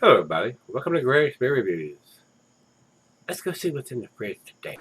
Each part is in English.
Hello, everybody. Welcome to Gregsbeerreviews. Let's go see what's in the fridge today.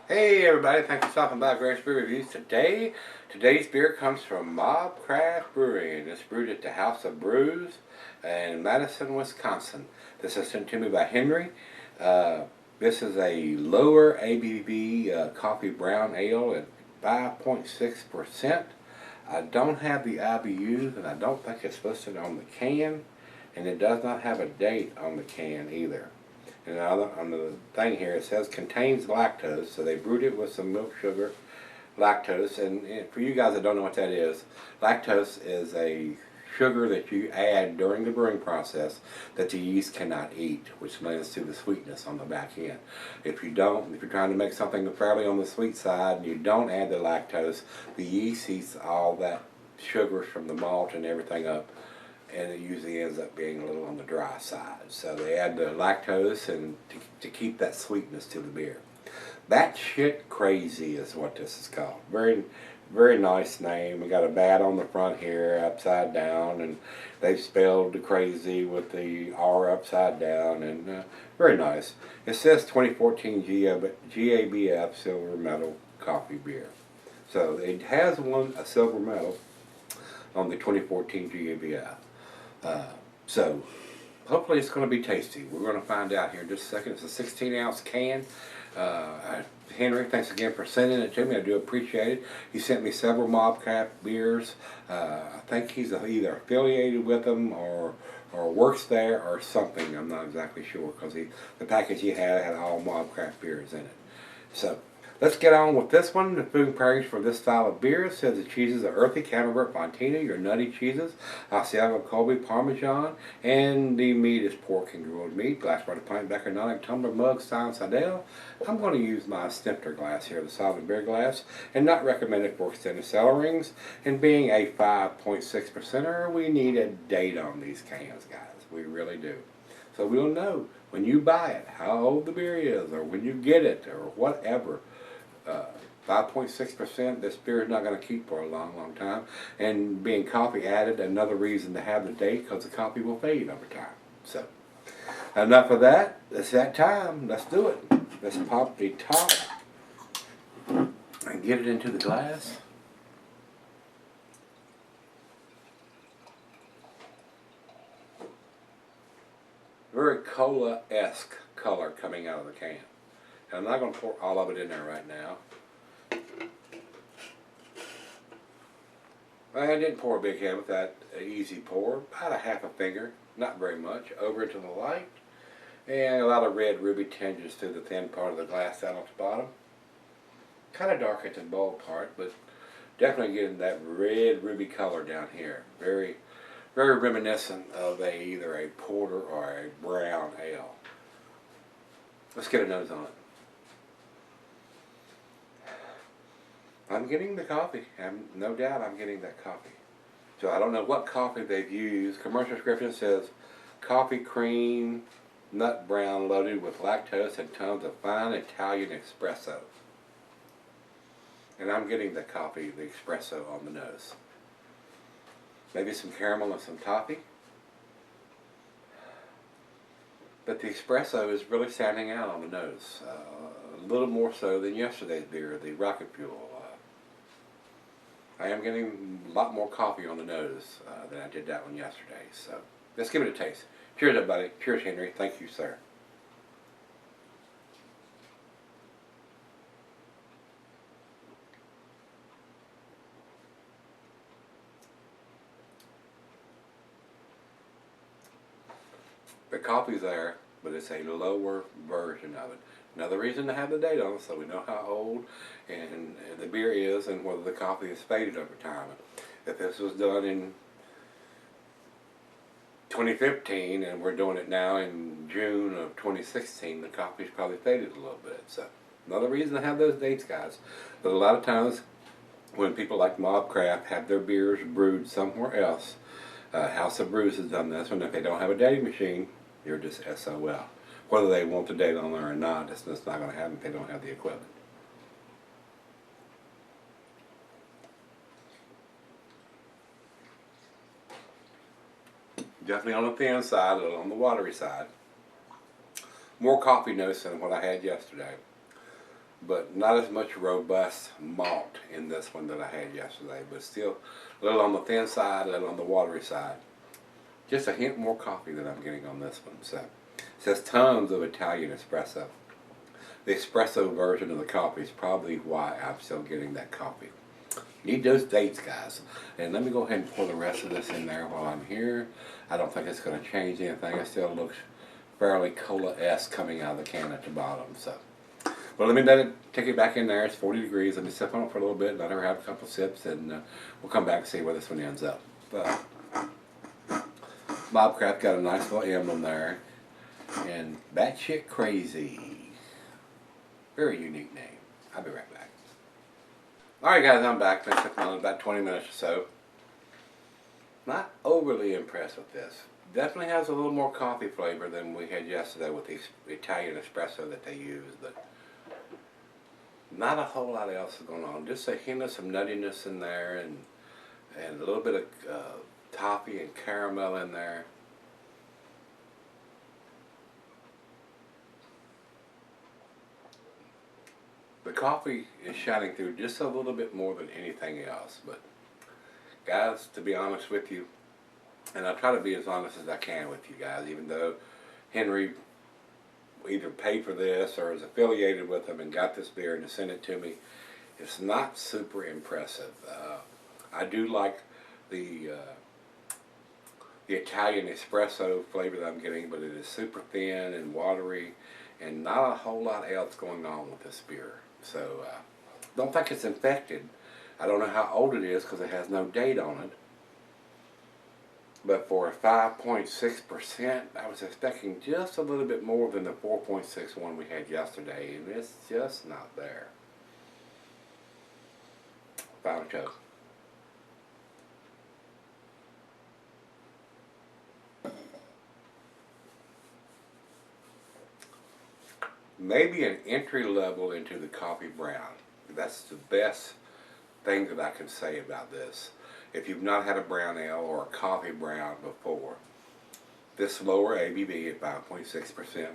Hey everybody, thanks for stopping by Gregsbeerreviews today. Today's beer comes from Mob Craft Brewing. It's brewed at the House of Brews in Madison, Wisconsin. This is sent to me by Henry. This is a lower ABV coffee brown ale at 5.6%. I don't have the IBUs and I don't think it's listed on the can, and it does not have a date on the can either. And on the thing here it says contains lactose, so they brewed it with some milk sugar, lactose, and for you guys that don't know what that is, lactose is a sugar that you add during the brewing process that the yeast cannot eat, which lends to the sweetness on the back end. If you're trying to make something fairly on the sweet side and you don't add the lactose, the yeast eats all that sugar from the malt and everything up, and it usually ends up being a little on the dry side. So they add the lactose and to keep that sweetness to the beer. Batshit Crazy is what this is called. Very, very nice name. We got a bat on the front here, upside down, and they've spelled the crazy with the R upside down, and very nice. It says 2014 GABF silver medal coffee beer. So it has won a silver medal on the 2014 GABF. So hopefully it's going to be tasty. We're going to find out here in just a second. It's a 16-ounce can. Henry, thanks again for sending it to me. I do appreciate it. He sent me several Mobcraft beers. I think he's either affiliated with them or works there or something. I'm not exactly sure because the package he had all Mobcraft beers in it. So let's get on with this one. The food pairings for this style of beer says the cheeses are earthy Camembert Fontina, your nutty cheeses, Asiago Colby Parmesan, and the meat is pork and grilled meat. Glass water pint, Becker, Nonic, tumbler, mug, stein, Sidell. I'm going to use my Snifter glass here, the solid beer glass, and not recommended for extended cellar rings. And being a 5.6%er, we need a date on these cans, guys. We really do. So we'll know when you buy it how old the beer is, or when you get it, or whatever. 5.6%, this beer is not going to keep for a long, long time. And being coffee added, another reason to have the date, because the coffee will fade over time. So, enough of that. It's that time. Let's do it. Let's pop the top and get it into the glass. Very cola-esque color coming out of the can. And I'm not going to pour all of it in there right now. I didn't pour a big head with that easy pour. About a half a finger, not very much, over into the light. And a lot of red ruby tinges through the thin part of the glass down at the bottom. Kind of dark at the bold part, but definitely getting that red ruby color down here. Very, very reminiscent of either a porter or a brown ale. Let's get a nose on it. I'm getting the coffee. No doubt I'm getting that coffee. So I don't know what coffee they've used. Commercial description says coffee cream, nut brown loaded with lactose and tons of fine Italian espresso. And I'm getting the coffee, the espresso on the nose. Maybe some caramel and some toffee. But the espresso is really standing out on the nose. A little more so than yesterday's beer, the Rocket Fuel. I am getting a lot more coffee on the nose than I did that one yesterday. So let's give it a taste. Cheers, everybody. Cheers, Henry. Thank you, sir. coffee's there, but it's a lower version of it. Another reason to have the date on it, so we know how old and the beer is and whether the coffee is faded over time. If this was done in 2015 and we're doing it now in June of 2016, the coffee's probably faded a little bit. So another reason to have those dates, guys. But a lot of times when people like Mob Craft have their beers brewed somewhere else, House of Brews has done this, and if they don't have a dating machine, you're just SOL. Whether they want the date on there or not, it's not going to happen if they don't have the equipment. Definitely on the thin side, a little on the watery side. More coffee notes than what I had yesterday, but not as much robust malt in this one that I had yesterday, but still a little on the thin side, a little on the watery side. Just a hint more coffee than I'm getting on this one. So it says tons of Italian espresso. The espresso version of the coffee is probably why I'm still getting that coffee. Need those dates, guys. And let me go ahead and pour the rest of this in there while I'm here. I don't think it's going to change anything. It still looks fairly cola-esque coming out of the can at the bottom. So, but let me take it back in there. It's 40 degrees. Let me sip on it for a little bit. Let her have a couple sips, and we'll come back and see where this one ends up. Bobcraft got a nice little emblem there, and Batshit Crazy. Very unique name. I'll be right back. Alright guys, I'm back. Been sitting on about 20 minutes or so. Not overly impressed with this. Definitely has a little more coffee flavor than we had yesterday with the Italian espresso that they use, but not a whole lot else is going on. Just a hint of some nuttiness in there, and a little bit of toffee and caramel in there. The coffee is shining through just a little bit more than anything else. But guys, to be honest with you, and I try to be as honest as I can with you guys, even though Henry either paid for this or is affiliated with them and got this beer and sent it to me, it's not super impressive. I do like the Italian espresso flavor that I'm getting, but it is super thin and watery and not a whole lot else going on with this beer. So, don't think it's infected. I don't know how old it is because it has no date on it. But for a 5.6%, I was expecting just a little bit more than the 4.61 we had yesterday, and it's just not there. Final choke. Maybe an entry level into the coffee brown. That's the best thing that I can say about this. If you've not had a brown ale or a coffee brown before, this lower ABV at 5.6%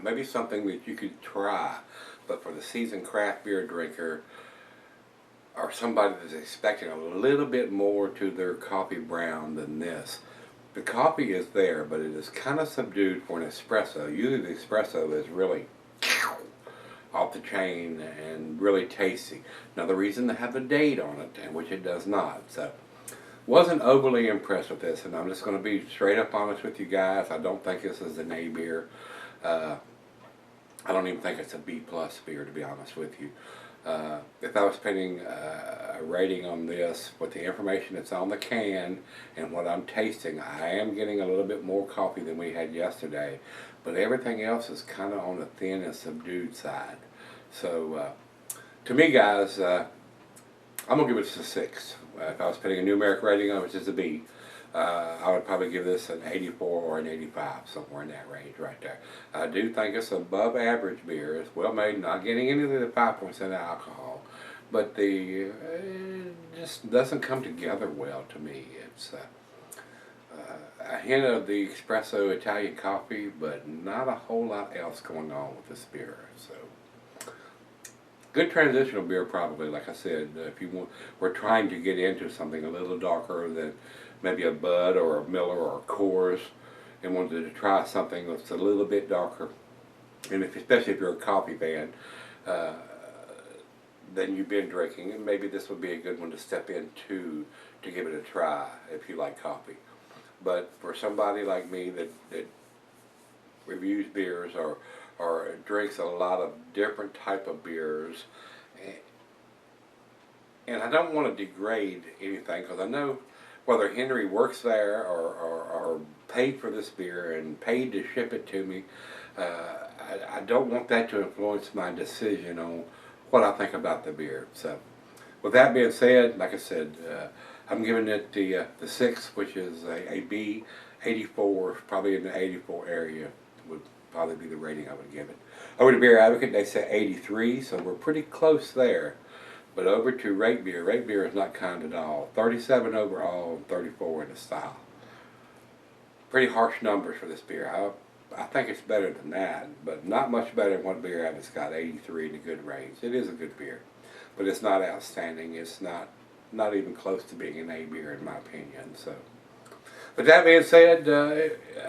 maybe something that you could try. But for the seasoned craft beer drinker or somebody that's expecting a little bit more to their coffee brown than this, the coffee is there, but it is kind of subdued for an espresso. Usually the espresso is really off the chain and really tasty. Now the reason to have a date on it, and which it does not. So wasn't overly impressed with this, and I'm just going to be straight up honest with you guys. I don't think this is an A beer. I don't even think it's a B plus beer, to be honest with you. If I was putting a rating on this with the information that's on the can and what I'm tasting, I am getting a little bit more coffee than we had yesterday, but everything else is kind of on the thin and subdued side. So to me, guys, I'm going to give it a 6. If I was putting a numeric rating on it, which is a B, I would probably give this an 84 or an 85, somewhere in that range right there. I do think it's above average beer. It's well made, not getting into the 5% alcohol, but it just doesn't come together well to me. It's a hint of the espresso Italian coffee, but not a whole lot else going on with this beer. So good transitional beer, probably. Like I said, if you want, we're trying to get into something a little darker than maybe a Bud or a Miller or a Coors, and wanted to try something that's a little bit darker. And especially if you're a coffee fan, then you've been drinking, and maybe this would be a good one to step into to give it a try if you like coffee. But for somebody like me that reviews beers or drinks a lot of different type of beers. And I don't want to degrade anything, because I know whether Henry works there or paid for this beer and paid to ship it to me, I don't want that to influence my decision on what I think about the beer. So, with that being said, like I said, I'm giving it the 6, which is a B. 84, probably in the 84 area would probably be the rating I would give it. Over to Beer Advocate, they say 83, so we're pretty close there. But over to Rate Beer. Rate Beer is not kind at all. 37 overall and 34 in the style. Pretty harsh numbers for this beer. I think it's better than that, but not much better than what Beer Advocate's got, 83 in the good range. It is a good beer, but it's not outstanding. It's not even close to being an A beer in my opinion. So, with that being said,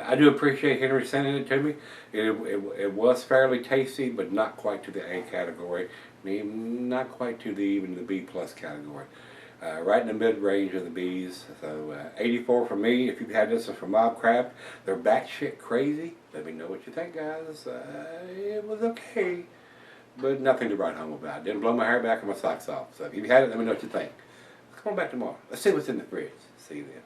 I do appreciate Henry sending it to me. It was fairly tasty, but not quite to the A category, not quite to even the B plus category. Right in the mid-range of the Bs. So 84 for me. If you've had this one from Mob Craft, they're batshit crazy. Let me know what you think, guys. It was okay, but nothing to write home about. Didn't blow my hair back or my socks off. So if you've had it, let me know what you think. Come on back tomorrow. Let's see what's in the fridge. See you then.